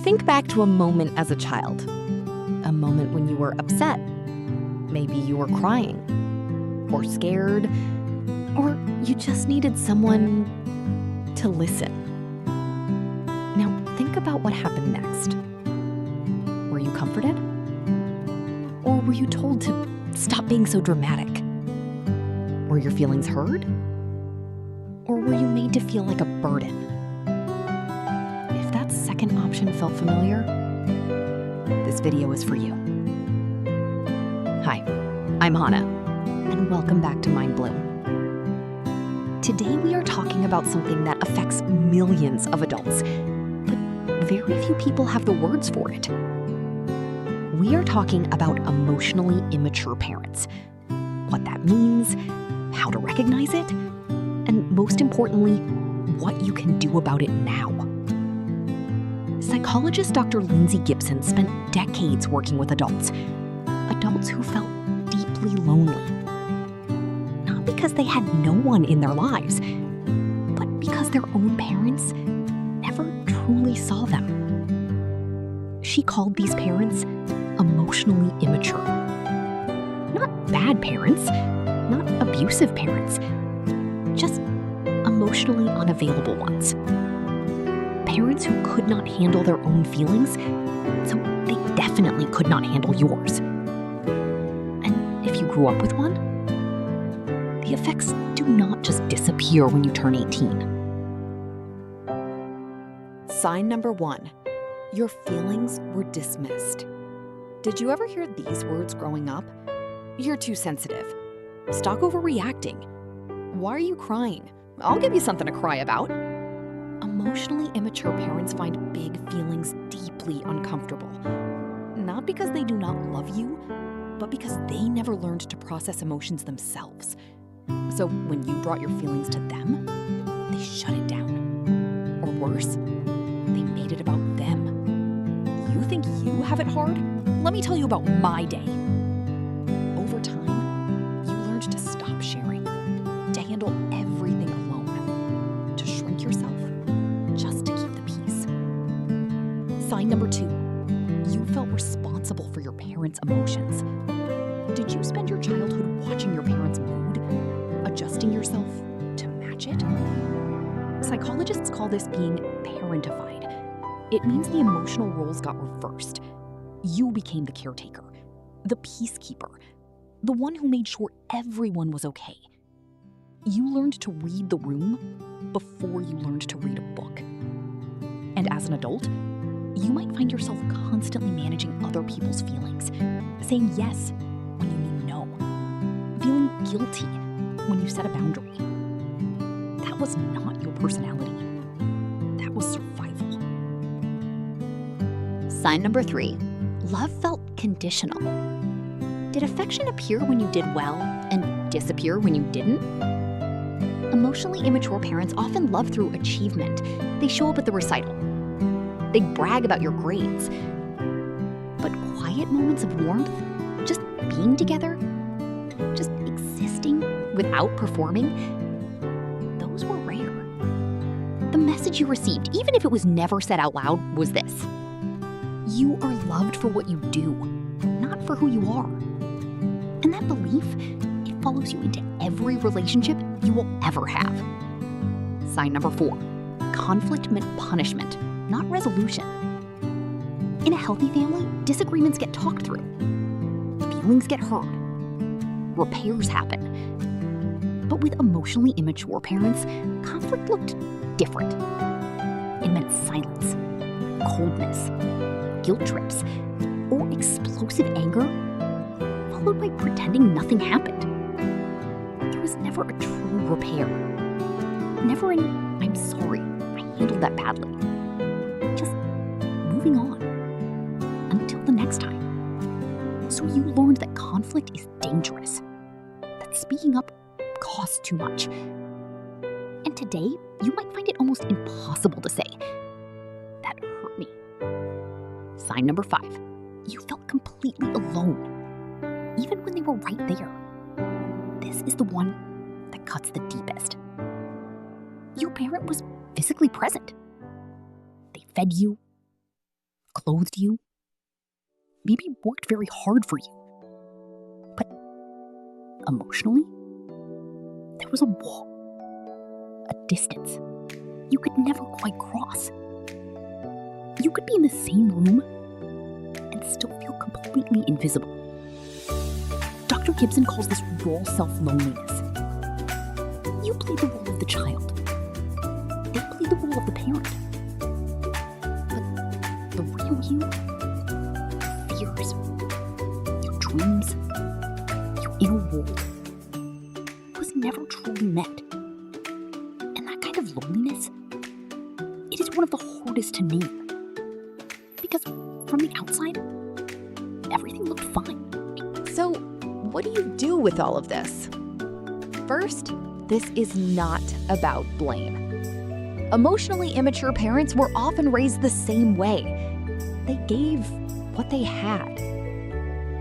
Think back to a moment as a child. A moment when you were upset. Maybe you were crying. Or scared. Or you just needed someone to listen. Now, think about what happened next. Were you comforted? Or were you told to stop being so dramatic? Were your feelings heard? Or were you made to feel like a burden? If that second option felt familiar, this video is for you. Hi, I'm Hana, and welcome back to Mind Bloom. Today we are talking about something that affects millions of adults, but very few people have the words for it. We are talking about emotionally immature parents, what that means, how to recognize it, and most importantly, what you can do about it now. Psychologist Dr. Lindsay Gibson spent decades working with adults who felt deeply lonely. Not because they had no one in their lives, but because their own parents never truly saw them. She called these parents emotionally immature. Not bad parents, not abusive parents, just emotionally unavailable ones. Parents who could not handle their own feelings, so they definitely could not handle yours. And if you grew up with one, the effects do not just disappear when you turn 18. Sign number 1, your feelings were dismissed. Did you ever hear these words growing up? You're too sensitive. Stop overreacting. Why are you crying? I'll give you something to cry about. Emotionally immature parents find big feelings deeply uncomfortable. Not because they do not love you, but because they never learned to process emotions themselves. So when you brought your feelings to them, they shut it down. Or worse, they made it about them. You think you have it hard? Let me tell you about my day. Over time, you learned to stop sharing, to handle everything alone, to shrink yourself just to keep the peace. Sign number 2, you felt responsible for your parents' emotions. Did you spend your childhood watching your parents' mood, adjusting yourself to match it? Psychologists call this being parentified. It means the emotional roles got reversed. You became the caretaker, the peacekeeper, the one who made sure everyone was okay. You learned to read the room before you learned to read a book. And as an adult, you might find yourself constantly managing other people's feelings, saying yes when you mean no, feeling guilty when you set a boundary. That was not your personality. That was survival. Sign number 3, love felt conditional. Did affection appear when you did well and disappear when you didn't? Emotionally immature parents often love through achievement. They show up at the recital. They brag about your grades. But quiet moments of warmth, just being together, just existing without performing, those were rare. The message you received, even if it was never said out loud, was this: you are loved for what you do, not for who you are. And that belief, it follows you into every relationship you will ever have. Sign number 4, conflict meant punishment, not resolution. In a healthy family, disagreements get talked through. Feelings get heard. Repairs happen. But with emotionally immature parents, conflict looked different. It meant silence, coldness, guilt trips, or explosive anger, followed by pretending nothing happened. There was never a true repair. Never an "I'm sorry, I handled that badly." Just moving on until the next time. So you learned that conflict is dangerous, that speaking up costs too much. And today, you might find it almost impossible to say, "That hurt me." Sign number 5, you felt completely alone, even when they were right there. This is the one that cuts the deepest. Your parent was physically present. They fed you, clothed you, maybe worked very hard for you. But emotionally, there was a wall, a distance you could never quite cross. You could be in the same room and still feel completely invisible. Dr. Gibson calls this raw self-loneliness. You play the role of the child. They play the role of the parent. But the real you, your fears, your dreams, your inner world, was never truly met. And that kind of loneliness, it is one of the hardest to name. Because from the outside, everything looked fine. So, what do you do with all of this? First, this is not about blame. Emotionally immature parents were often raised the same way. They gave what they had.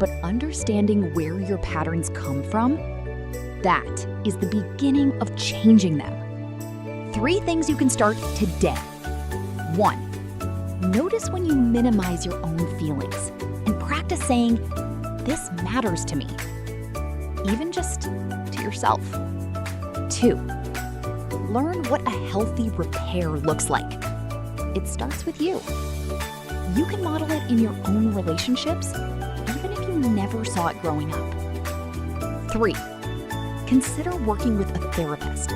But understanding where your patterns come from, that is the beginning of changing them. 3 things you can start today. 1. Notice when you minimize your own feelings and practice saying, "This matters to me," even just to yourself. 2. Learn what a healthy repair looks like. It starts with you. You can model it in your own relationships, even if you never saw it growing up. 3. Consider working with a therapist.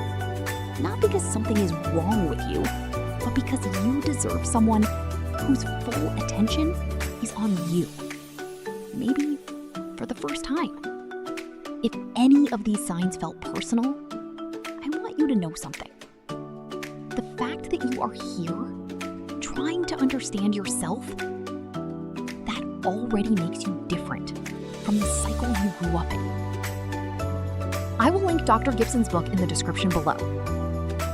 Not because something is wrong with you, but because you deserve someone whose full attention is on you. Maybe for the first time. If any of these signs felt personal, I want you to know something. The fact that you are here, trying to understand yourself, that already makes you different from the cycle you grew up in. I will link Dr. Gibson's book in the description below.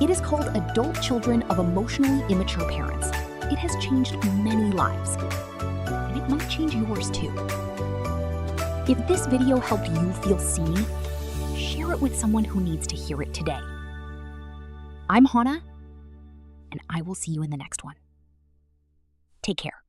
It is called Adult Children of Emotionally Immature Parents. It has changed many lives, and it might change yours too. If this video helped you feel seen, share it with someone who needs to hear it today. I'm Hana, and I will see you in the next one. Take care.